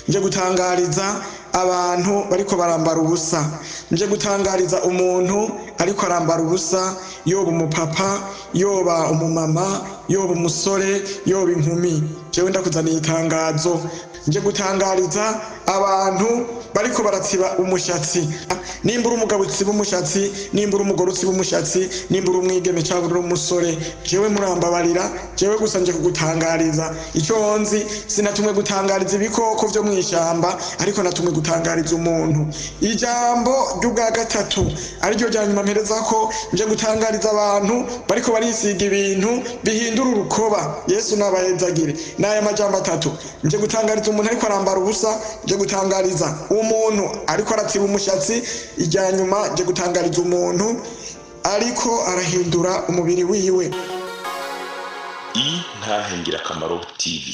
nje gutangariza abantu bariko barambara ubusa, nje gutangariza umuntu ariko arambara ubusa, yoba umupapa, yoba umumama, yoba umusore, yoba inkumi. Jewe ndakuzaniye itangazo, nje gutangariza abantu bariko baratsiba umushatsi. Nimbura umugabo utsiba umushatsi, nimbura umugore utsiba umushatsi, nimbura umwigeme cyangwa uri umusore, jewe murambabarira, jewe gusa nje kugutangariza ico nzi. Sinatumwe gutangariza ibikoko vyo mw'ishamba, ariko natumwe gutangariza umuntu. Ijambo ry'ubwa gatatu ariryo rya nyuma mpereza ko nje gutangariza abantu bariko barisiga ibintu bihindura urukoba. Yesu nabahezagire. N'aya majambo atatu, nje gutangariza umuntu ariko arambara ubusa, nje gutangariza umuntu ariko aratsiba umushatsi, ijya nyuma nje gutangariza umuntu ariko arahindura umubiri wiwe. Intahingirakamaro TV.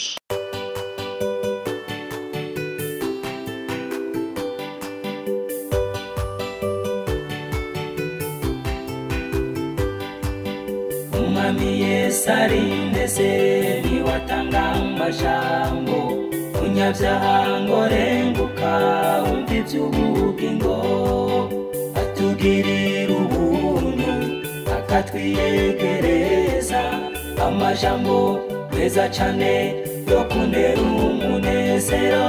Umwami Yesu arindeze niwatanga amajambo, umunyabyaha ngo renguka wumva iby'ubugingo, atugirira ubuntu akatwiyegereza, amajambo meza cyane yo kunera umunezero,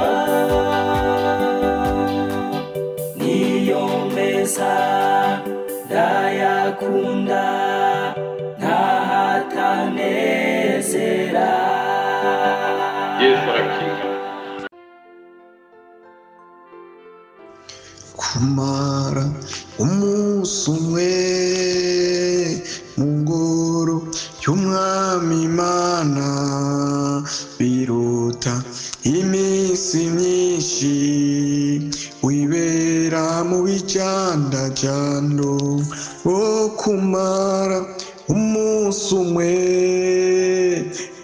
niyo meza ndayakunda ntahatanezera. Yesu arakiza. Kumara umunsi umwe mu ngoro y'umwami Imana biruta iminsi myinshi wibera mu bijandajando. Wo kumara umunsi umwe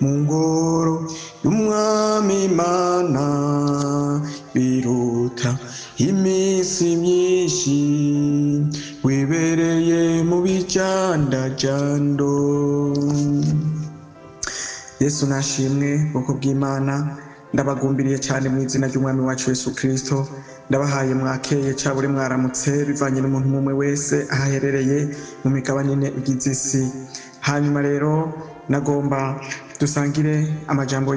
mu ngoro y'umwami Imana biruta iminsi myinshi wibereye mu bijandajando. Yesu nashimwe bwoko bw'Imana, ndabagumbiriye cyane mu izina ry'umwami wacu Yesu Kristo. Ndabahaye mwakeye cyaburi mwaramutse bivanye n'umuntu umwe wese ahaherereye mu migabane ine igize isi. Hanyuma rero nagomba dusangire amajambo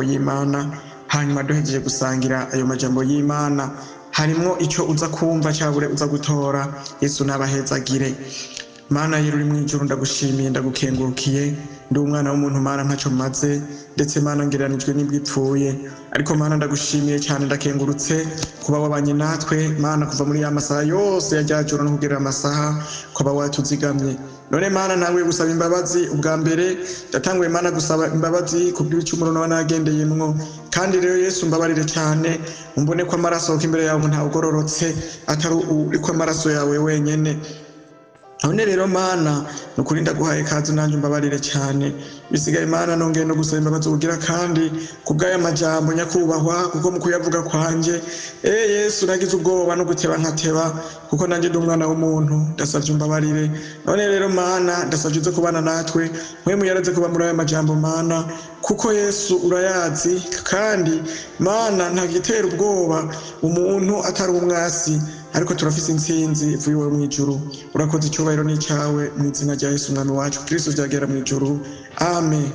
y'Imana hanyuma duhejeje gusangira ayo majambo y'Imana harimo ico uza kumva cyabure uza gutora. Yesu nabahezagire. Mana yero uri mwijuru, ndagushimiye ndagukengurukiye, ndi umwana w'umuntu Mana ntaco maze, ndetse Mana ngereranijwe n'ibwipfuye, ariko Mana ndagushimiye cyane ndakengurutse kuba wabanye natwe Mana kuva muri ya masaha yose yajyajoro no kugerera amasaha kuba watuzigamye. None Mana ntanguye gusaba imbabazi. Ubwa mbere ndatanguye Mana gusaba imbabazi kubw'ibicumuro nawe nagendeyemwo, kandi rero Yesu mbabarire cyane, umbone ko amaraso imbere yawe nta ugororotse atari uriko amaraso yawe wenyene. None rero Mana nukuri ndaguhaye kazi nanjye mbabarire cyane. Bisigaye Mana nongeye no gusaba imbabazi ugira kandi kubw'aya majambo nyakubahwa, kuko mu kuyavuga kwanje Yesu nagize ubwoba no guteba nkateba, kuko nanjye ndi umwana w'umuntu. Ndasavye umbabarire. None rero Mana ndasavye uze kubana natwe, mwemu yaraze kuba muri aya majambo Mana, kuko Yesu urayazi, kandi Mana ntagitera ubwoba umuntu atari umwasi, ariko turafise intsinzi ivuye iwawe mw'ijuru. Urakoze, icyubahiro ni cyawe mu izina rya Yesu umwami wacu Kristo ryagera mw'ijuru. Amen.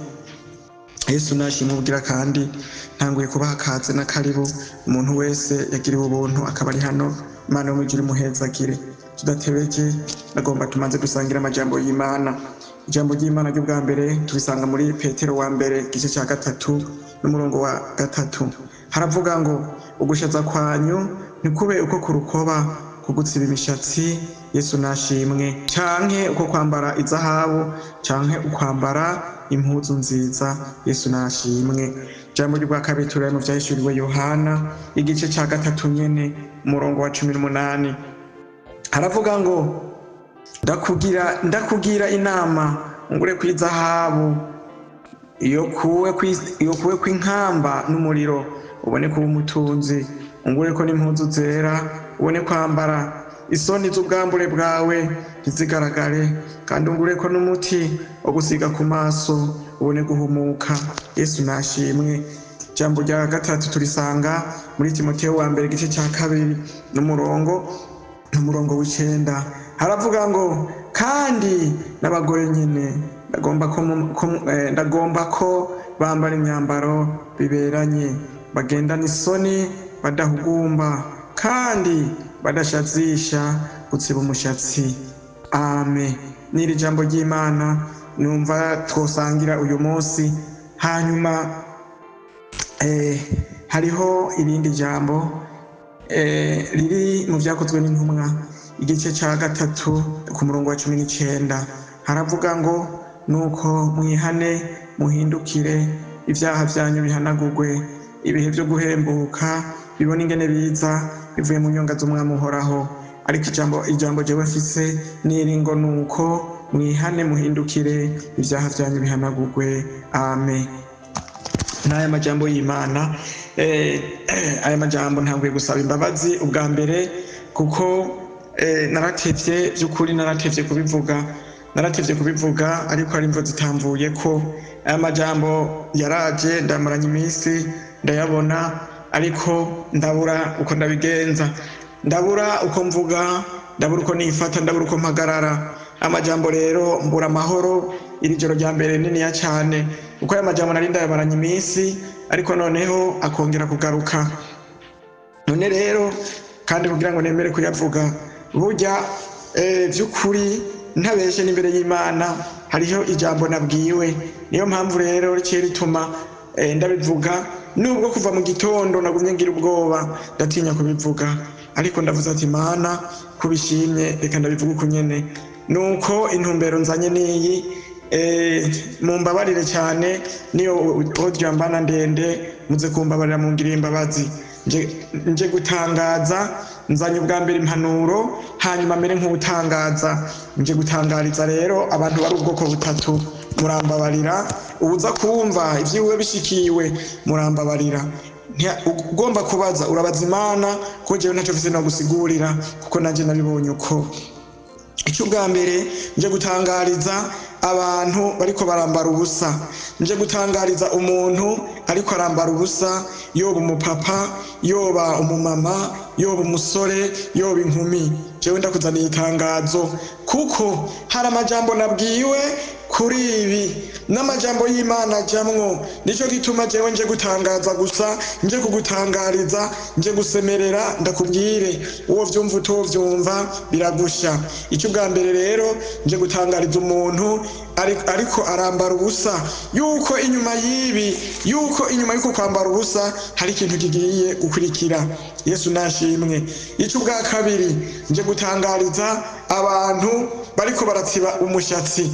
Yesu nashimwe ubugira kandi ntanguye kubaha akaze na karibu umuntu wese yagiriwe ubuntu akaba ari hano. Imana yo mw'ijuru imuhezagire. Tudatebeje nagomba tumanze dusangira amajambo y'Imana. Ijambo ry'Imana ryo bwa mbere tubisanga muri Petero wa mbere igice cya 3 n'umurongo wa 3. Haravuga ngo ugushaza kwanyu nikube uko kurukoba kugutsiba imishatsi. Yesu nashimwe. Canke uko kwambara izahabu, canke ukwambara impuzu nziza. Yesu nashimwe. Jambo rya kabiri turi mu vyahishuriwe Yohana igice cya 3 nyene umurongo wa 18. Haravuga ngo ndakugira inama ngure kwizahabu iyo kuwe kw'inkamba n'umuriro ubone kuba umutunzi, ungure ko n'impuzu zera ubone kwambara, isoni z'ubwambure bwawe ntizigaragare, kandi ungureko n'umuti wo gusiga ku maso ubone guhumuka. Yesu nashimwe. Ijambo rya gatatu turisanga muri Timoteyo wa mbere igice cya 2 n'umurongo w'9. Haravuga ngo kandi n'abagore nyine ndagomba ko bambara imyambaro biberanye, bagendana isoni, badahugumba, kandi badashazisha gutsiba umushatsi. Amen. N'iri jambo ry'Imana numva twosangira uyu munsi. Hanyuma hariho irindi jambo riri mu Vyakozwe n'Intumwa igice cya 3 ku murongo wa 19. Haravuga ngo nuko mwihane muhindukire, ibyaha byanyu bihanagurwe, ibihe byo guhembuka bibona ingene biza bivuye mu nyonga z'Umwami uhoraho. Ariko ijambo jewe mfise niri ngo nuko mwihane muhindukire, ibyaha byanyu bihanagurwe. Amen. N'aya majambo y'Imana, aya majambo ntanguye gusaba imbabazi ubwa mbere kuko naratevye by'ukuri, naratevye kubivuga ariko ari imvo zitamvuye ko aya majambo yaraje ndamaranye iminsi ndayabona, ariko ndabura uko ndabigenza, ndabura uko mvuga, ndabura uko nifata, ndabura uko mpagarara. Amajambo rero mbura amahoro iri joro rya mbere niniya cyane, uko aya majambo nari ndayamaranye iminsi ariko noneho akongera kugaruka. None rero kandi kugira ngo nemere kuyavuga, burya by'ukuri ntabeshe n'imbere y'Imana hariho ijambo nabwiwe. Niyo mpamvu rero riciye rituma ndabivuga, nubwo kuva mu gitondo nagumye ngira ubwoba ndatinya kubivuga, ariko ndavuze ati Mana kubishimye reka ndabivuga uko nyene. Nuko intumbero nzanye niyi, mumbabarire cyane niyo audio mbana ndende, muze kumbabarira mungirire imbabazi. Nje gutangaza, nzanye ubwa mbere impanuro, hanyuma mbere nk'ubutangaza. Nje gutangariza rero abantu bari ubwoko butatu, murambabarira. Uza kumva ivyiwe bishikiwe murambabarira. Ugomba kubaza urabaza Imana, ko jewe ntacyo mfise no gusigurira kuko nanje nabibonye uko. Icyo bwa mbere nje gutangariza abantu bariko barambara ubusa, nje gutangariza umuntu ariko arambara ubusa, yoba umupapa, yoba umumama, yoba umusore, yoba inkumi. Jewe ndakuzaniye itangazo kuko hari amajambo nabwiwe kuri ibi, n'amajambo y'Imana jamwo. Nico gituma jewe nje gutangaza gusa, nje kugutangariza, nje gusemerera. Ndakubwire uwo vyumva utovyumva biragusha. Icyo bwa mbere rero nje gutangariza umuntu ariko arambara ubusa, yuko inyuma yuko kwambara ubusa hari ikintu kigiye gukurikira. Yesu nashimwe. Icyo bwa kabiri nje gutangariza abantu bariko baratsiba umushatsi.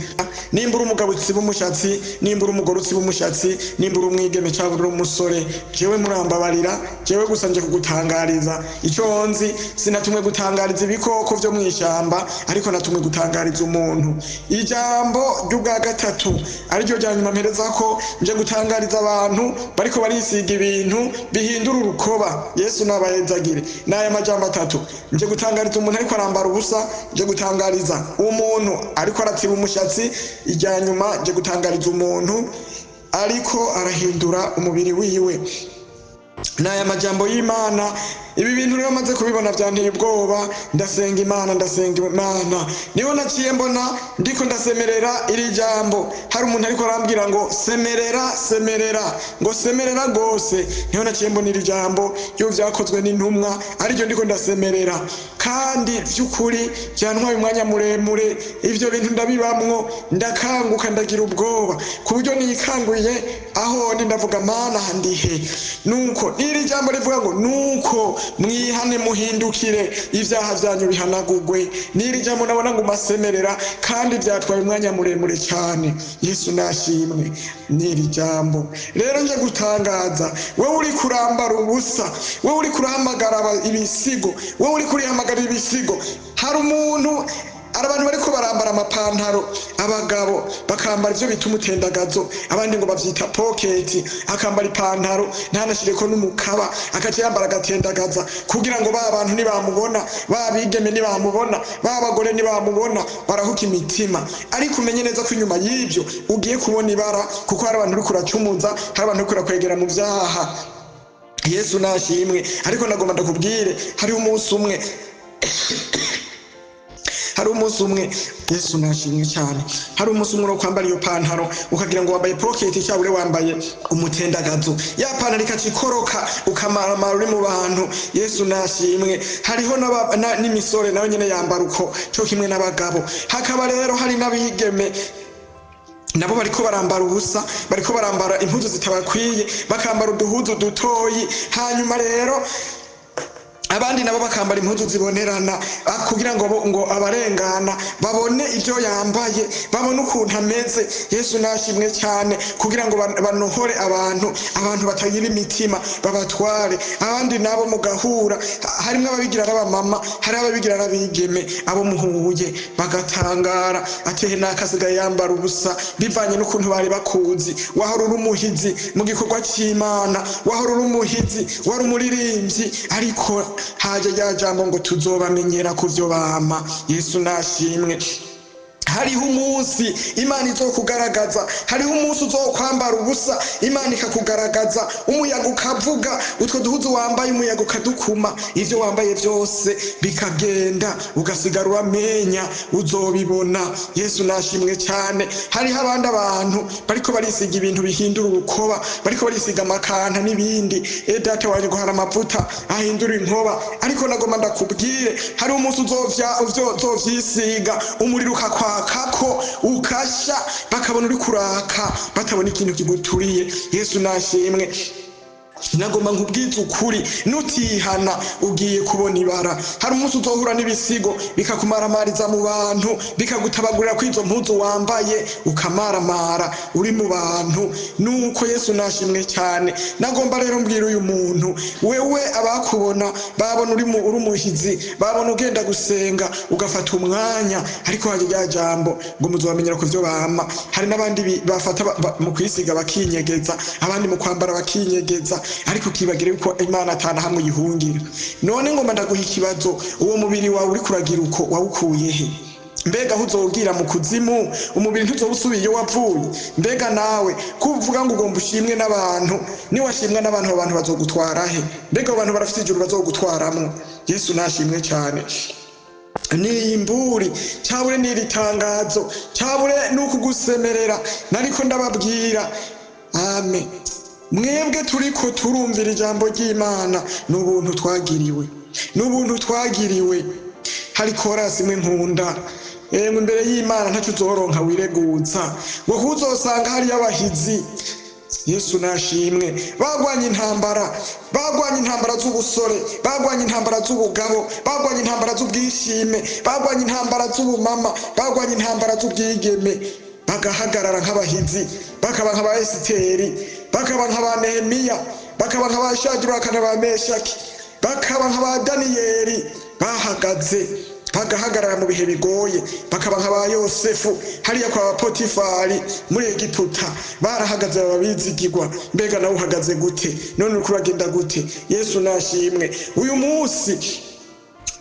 Nimbura umugabo utsiba umushatsi, nimbura umugore utsiba umushatsi, nimbura umwigeme cyangwa umusore, jewe murambabarira. Jewe gusa nje kugutangariza icyo nzi. Sinatumwe gutangariza ibikoko vyo mw'ishamba, ariko natumwe gutangariza umuntu. Ijambo ry'ubwa gatatu ariryo rya nyuma mpereza ko nje gutangariza abantu bariko barisiga ibintu bihindura urukoba. Yesu nabahezagire. N'aya majambo atatu nje gutangariza umuntu ariko arambara ubusa, nje gutangariza umuntu ariko aratsiba umushatsi, ijya nyuma nje gutangariza umuntu ariko arahindura umubiri wiwe. N'aya majambo y'Imana. Ibi bintu rero maze kubibona byanteye ubwoba, ndasenga Imana. Niho naciye mbona ndiko ndasemerera iri jambo. Hari umuntu ariko arambwira ngo semerera, ngo semerera gose. Niho naciye mbona iri jambo ryo Vyakozwe n'Intumwa ariryo ndiko ndasemerera, kandi vy'ukuri byantwaye umwanya muremure. Ivyo bintu ndabibamwo, ndakanguka, ndagira ubwoba ku buryo nikanguye aho ndi ndavuga Mana handihe. Nuko iri jambo rivuga ngo nuko mwihane muhindukire, ibyaha byanyu bihanagurwe. N'iri jambo nabona ngo masemerera, kandi byatwaye umwanya muremure cyane. Yesu nashimwe. N'iri jambo rero nje gutangaza, wewe uri kurambara ubusa, wewe uri kuramagara ibisigo, wewe uri kurihamagarira ibisigo. Hari umuntu abantu bariko barambara amapantaro, abagabo bakambara ivyo bita umutendagazo, abandi ngo bavyita poketi, akambara ipantaro ntanashireko n'umukaba, akaca yambara agatendagaza kugira ngo ba bantu nibamubona, ba bigeme nibamubona, ba bagore nibamubona barahuka imitima. Ariko umenye neza ko inyuma y'ivyo ugiye kubona ibara, kuko hari abantu uriko uracumuza, hari abantu uriko urakwegera mu vyaha. Yesu nashimwe. Ariko nagomba ndakubwire, hari umunsi umwe Yesu nashimwe cyane, hari umunsi umwe wo kwambara iyo pantaro ukagira ngo wambaye pocket cyangwa wambaye umutendagazo, ya pantaro ikacikoroka ukamara uri mu bantu. Yesu nashimwe. Hariho n'imisore nayo nyene yambara uko cyo kimwe n'abagabo. Hakaba rero hari n'abigeme nabo bariko barambara ubusa, bariko barambara impuzu zitabakwiye, bakambara uduhuzu dutoyi. Hanyuma rero abandi nabo bakambara impuzu zibonerana kugira ngo abarengana babone ivyo yambaye, babone ukuntu ameze. Yesu nashimwe cyane, kugira ngo banohore abantu batagira imitima babatware. Abandi nabo mugahura, harimo ababigira n'abamama, hari ababigira n'abigeme, abo muhuye bagatangara ati nakasigaye yambara ubusa, bivanye n'ukuntu bari bakuzi. Wahora uri umuhizi mu gikorwa cy'Imana, wahora uri umuhizi, wari umuririmbyi, ariko haje rya jambo ngo tuzobamenyera kuvyo bama. Yesu nashimwe. Hariho umunsi Imana izokugaragaza, hariho umunsi uzokwambara ubusa Imana ikakugaragaza, umuyaga ukavuga, utwo duhuzu wambaye umuyaga ukadukuma, ivyo wambaye vyose bikagenda, ugasigara uramenya, uzobibona. Yesu nashimwe cyane. Hariho abandi abantu bariko barisiga ibintu bihindura urukoba, bariko barisiga amakanta n'ibindi. Data wanje guhara amavuta ahindura inkoba. Ariko nagomba ndakubwire, hari umunsi uzovyisiga umuriro kako ukasha, bakabona uri kuraka, batabona ikintu kiguturiye. Yesu nashimwe. Nagomba nkubwiza ukuri, nutihana ugiye kubona ibara. Hari umunsi uzohura n'ibisigo bikakumaramariza mu bantu, bikagutabagurira kwizo mpuzu wambaye, ukamaramara uri mu bantu. Nuko Yesu nashimwe cyane. Nagomba rero mbwira uyu muntu, wewe abakubona babona uri umuhizi, babona ugenda gusenga ugafata umwanya, ariko haje rya jambo ngo muzobamenyera ko vyo bama. Hari n'abandi bafata mu kwisiga bakinyegeza, abandi mu kwambara bakinyegeza, ariko kibagire uko Imana atana hamwe yihungira. None ngomba ndaguha ikibazo, uwo mubiri wawe uri kuragira uko wawukuye he? Mbega uzobwira mu kuzimu, umubiri ntuzobusubiye wavuye? Mbega nawe kuvuga ngo ugomba ushimwe n'abantu, ni washimwa n'abantu, abantu bazogutwara he? Mbega abantu barafite ijuru bazogutwaramo? Yesu nashimwe cyane. Ni imburi cyabure n'iri tangazo, cyabure nukugusemerera, nariko ndababwira. Amen. Mwebwe turiko turumvira ijambo ry'Imana, n'ubuntu twagiriwe, n'ubuntu twagiriwe. Hari korasi imwe nkunda, imbere y'Imana ntacyo uzoronka wireguza, ngo kuzosanga hari abahizi. Yesu nashimwe. Bagwanye intambara z'ubusore, bagwanye intambara z'ubugabo, bagwanye intambara z'ubwishime, bagwanye intambara z'ubumama, bagwanye intambara z'ubwigeme, bagahagarara nk'abahizi, bakaba nk'aba Esiteri, bakaba nk'aba Nehemiya, bakaba nk'aba Shadiraka n'aba Meshaki, bakaba nk'aba Daniyeli. Bahagaze bagahagarara mu bihe bigoye, bakaba nk'aba Yosefu hariya kwa Potifari muri Egiputa. Barahagaze babizigirwa. Mbega nawe uhagaze gute? None uriko uragenda gute? Yesu nashimwe. Uyu munsi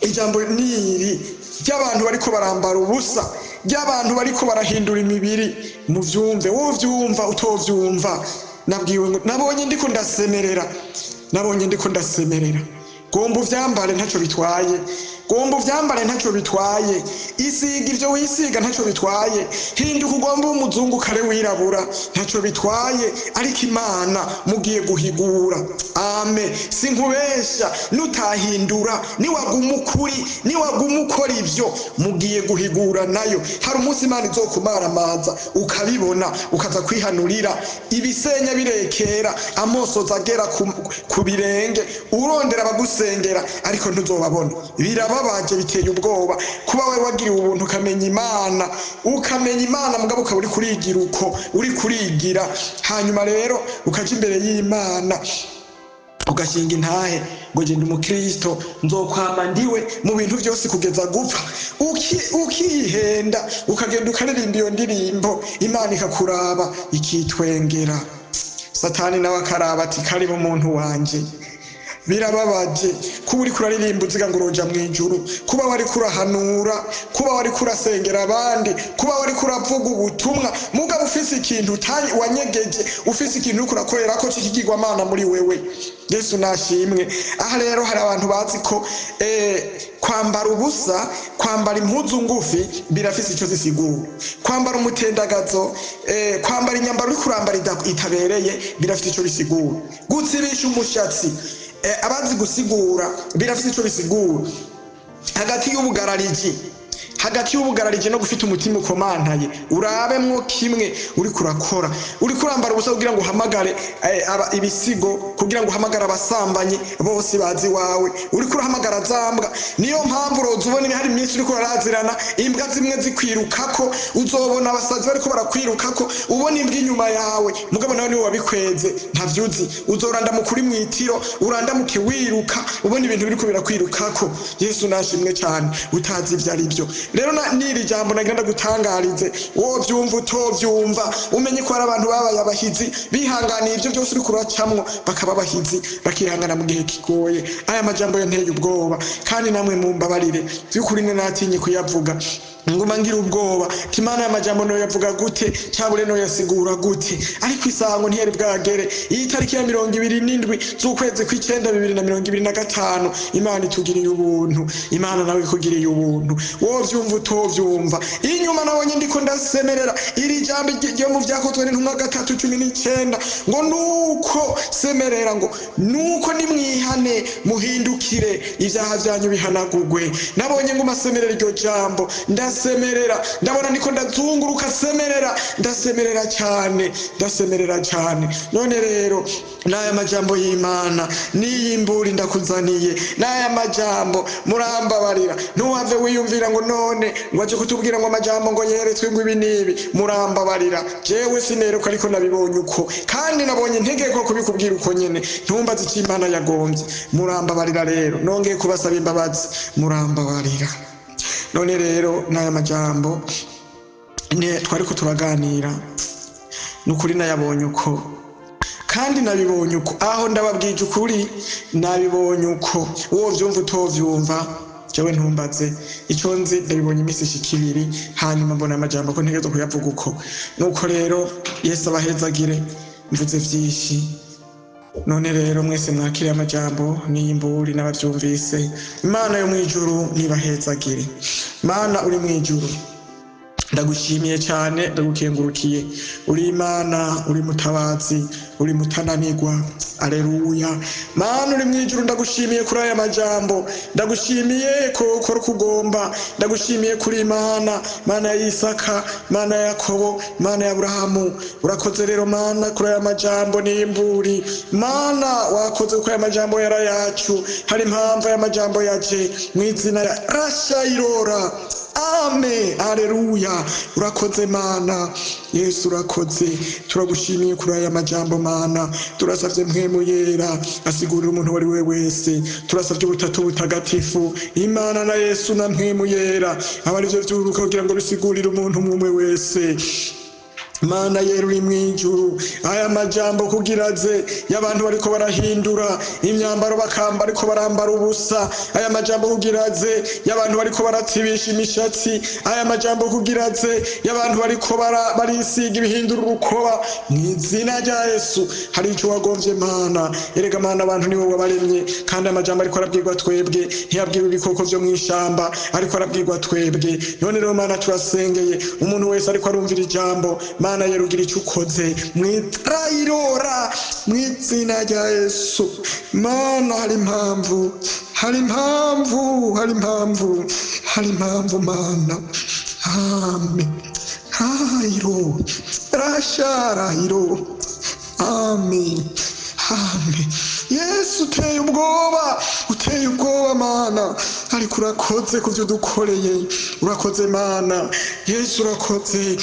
ijambo niri ry'abantu bariko barambara ubusa, ry'abantu bariko barahindura imibiri. Muvyumve, wowe vyumva utovyumva. Nabonye ndiko ndasemerera. Gomba uvyambare ntacyo bitwaye, gomba uvyambare ntacyo bitwaye. Isiga ivyo wisiga ntacyo bitwaye. Hinduka ugomba umuzungu kare wirabura ntacyo bitwaye. Ariko Imana mugiye guhigura. Amen. Sinkubesha, nutahindura, niwaguma ukuri, niwaguma ukora ivyo, mugiye guhigura nayo. Hari umunsi Imana izokumaramaza ukabibona, ukaza kwihanurira ibisenya birekera, amosozi agera ku birenge, urondera abagusengera ariko ntuzobabona. Birababaje, biteye ubwoba kuba wewe wagiriwe ubuntu ukamenya Imana, mugabo ukaba uri kurigira uko uri kurigira, hanyuma rero ukaja imbere y'Imana ugashinga intahe ngo je ndi umukristo nzokwama ndiwe mu bintu byose kugeza gupfa, ukihenda ukagenda ukaririmba iyo ndirimbo Imana ikakuraba ikitwengera. Satani nawe akaraba ati karibu muntu wanje, birababaje kuba uri kuraririmba uziga ngo uroja mw'ijuru, kuba wari kurahanura, kuba wari kurasengera abandi, kuba wari kuravuga ubutumwa mugabo ufise ikintu wanyegeje, ufise ikintu uriko urakorera ko c'ikigirwamana muri wewe. Yesu nashimwe. Aha rero hari abantu bazi ko kwambara ubusa, kwambara impuzu ngufi birafise ico zisigura. Kwambara umutendagazo, kwambara inyambaro uri kurambara itabereye birafise ico bisigura. Gutsibisha umushatsi, abazi gusigura birafise ico bisigura. Hagati y'ubugarariji no gufita umutima ukomantaye, urabemwo kimwe uri kurakora. Uri kurambara ubusa kugira ngo uhamagare ibisigo, kugira ngo uhamagare abasambanyi bose bazi wawe, uri kurahamagara zambwa. Niyo mpamvu uroza ubona ibihari iminsi uri kurarazirana, imbwa zimwe zikwirukako, uzobona abasazi bariko barakwirukako, ubona imbwa inyuma yawe mugabo nawe niwe wabikweze ntavyuzi. Uzoranda mukuri mwitiro, uranda muke wiruka, ubona ibintu biriko birakwirukako. Yesu nashimwe cyane, utazi ivyo ari byo. Rero niri jambo nagenda gutangarize, wo byumva utovyumva, umenye ko ari abantu babaye abahizi, bihanganiye ibyo byose uri kuracamwo, bakaba abahizi, bakihangana mu gihe kigoye. Aya majambo yanteye ubwoba, kandi namwe mumbabarire, by'ukuri natinye kuyavuga. Nguma ngira ubwoba Imana y'amajambo no yavuga gute, cyabure no yasigura gute. Ariko isango ntiyari bwagere. Iyi tariki ya 27 z'ukwezi kw'icenda 2025 Imana itugiriye ubuntu. Imana nawe ikugiriye ubuntu, wo vyumva utovyumva. Inyuma nabonye ndiko ndasemerera iri jambo ryo mu Vyakozwe n'Intumwa 3:19 ngo nuko semerera, ngo nuko nimwihane muhindukire ivyaha vyanyu bihanagurwe. Nabonye ngo masemerera iryo jambo, ndasemerera, ndabona niko ndazunguruka semerera, ndasemerera cyane. None rero n'aya majambo y'Imana niyimburi ndakuzaniye, n'aya majambo murambabarira. Ntuhave wiyumvira ngo none ngo aje kutubwira ngo amajambo ngo yeretswe ngo ibi nibi. Murambabarira, jewe sineruka ariko nabibonye uko, kandi nabonye integeko kubikubwira uko nyene. Ntumbaze icyo Imana yagombye. Murambabarira rero, nongeye kubasaba imbabazi, murambabarira. None rero n'aya majambo twariko turaganira, nukuri nayabonye uko, kandi nabibonye uko. Aho ndababwije ukuri nabibonye uko. Uwo vyumva utovyumva jewe ntumbaze, ico nzi ndabibonye imisi ishikibiri, hanyuma mbona amajambo ko ntegezo kuyavuga uko. Nuko rero Yesu abahezagire, mvuze vyinshi. None rero mwese mwakire amajambo n'iyimburi n'abavyumvise. Imana yo mwijuru nibahezagire. Mana uri mwijuru, ndagushimiye cyane, ndagukengurukiye. Uri Imana, uri mutabazi, uri mutananirwa. Aleluya. Mana uri mwijuru, ndagushimiye kuri aya majambo, ndagushimiye ko ukora kugomba, ndagushimiye kuri Imana, Mana ya Isaka, Mana ya Yakobo, Mana ya Abrahamu. Urakoze rero Mana kuri aya majambo n'imburi. Mana wakoze kuri aya majambo yara yacu, hari impamvu aya majambo yaje mu izina ya Rashayirora. Amen. Aleluya. Urakoze Mana. Yesu urakoze. Turagushimiye kuri aya majambo Mana. Turasavye mpwemu yera asigurira umuntu wari we wese. Turasavye ubutatu butagatifu, Imana na Yesu na mpwemu yera, abarivyo vyuruka kugira ngo bisigurire umuntu umwe wese. Mana yera uri mwijuru, aya majambo kugiraze y'abantu bariko barahindura imyambaro bakamba ariko barambara ubusa. Aya majambo kugiraze y'abantu bariko baratsibisha imishatsi. Aya majambo kugiraze y'abantu bariko barisiga ibihindura urukoba. Mw'izina rya Yesu hari ico wagomvye Mana. Erega Mana abantu niwe wabaremye, kandi amajambo ariko arabwirwa twebwe, ntiyabwiwe ibikoko vyo mw'ishamba, ariko arabwirwa twebwe. None rero Mana turasengeye umuntu wese ariko arumvira ijambo, Mana yerugira icyo ukoze mw'Irayirora, mw'izina rya Yesu. Mana hari impamvu Mana. Amen. Hayiro Rasharayiro. Amen. Yesu uteye ubwoba Mana, ariko urakoze kuvyo dukoreye. Urakoze Mana. Yesu urakoze.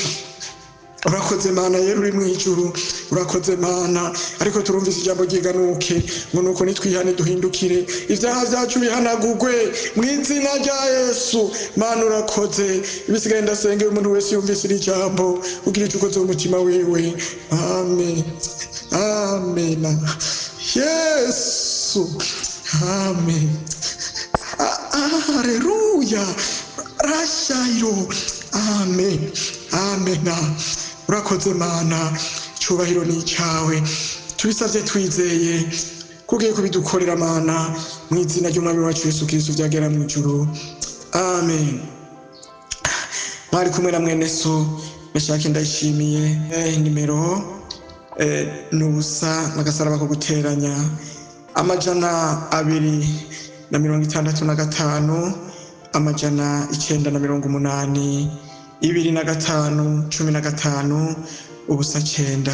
urakoze mana yera uri mwijuru, urakoze mana. Ariko turumvise ijambo ryiganuke ngo nuko nitwihane duhindukire ivyaha vyacu bihanagurwe mu izina rya Yesu. Mana urakoze, ibisigaye ndasenge umuntu wese yumvise iri jambo ugira ico ukoze mu mutima wiwe. Amen, amen, Yesu, amen, haleluya, rashairo, amen, amen. Urakoze mana, cyubahiro ni cyawe, tubisavye twizeye kugiye kubidukorera mana, mu izina ry'umwami wacu Yesu Kristo byagera mu ijuru, amen. Mwari kumwe na mwene so Meshaki Ndayishimiye. Nimero nubusa nagasaraba ko guteranya 265 amajana 980 25 15 ubusa 9.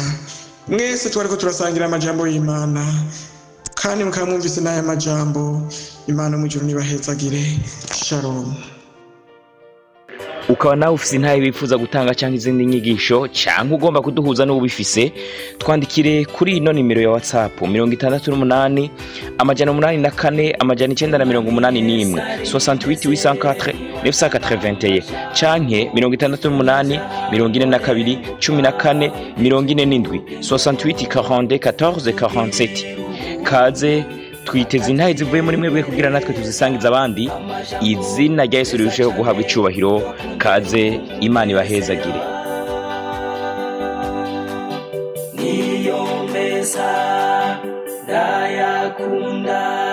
Mwese twariko turasangira amajambo y'Imana, kandi mukamwumvise n'aya majambo. Imana mu ijuru nibahezagire. Shalom. Ukaba nawe ufise intahe bifuza gutanga cyangwa izindi nyigisho cyangwa ugomba kuduhuza n'ubifise, twandikire kuri ino nimero ya WhatsApp 68 amajana 84 amajana 981 68 804 canke 68 42 14 47 68 42 14 47. Kaze twiteze intahe zivuye muri mwebwe kugira natwe tuzisangiza abandi. Izina rya Yesu rirusheho guhabwa icubahiro. Kaze, Imana ibahezagire. Niyo meza ndayakunda.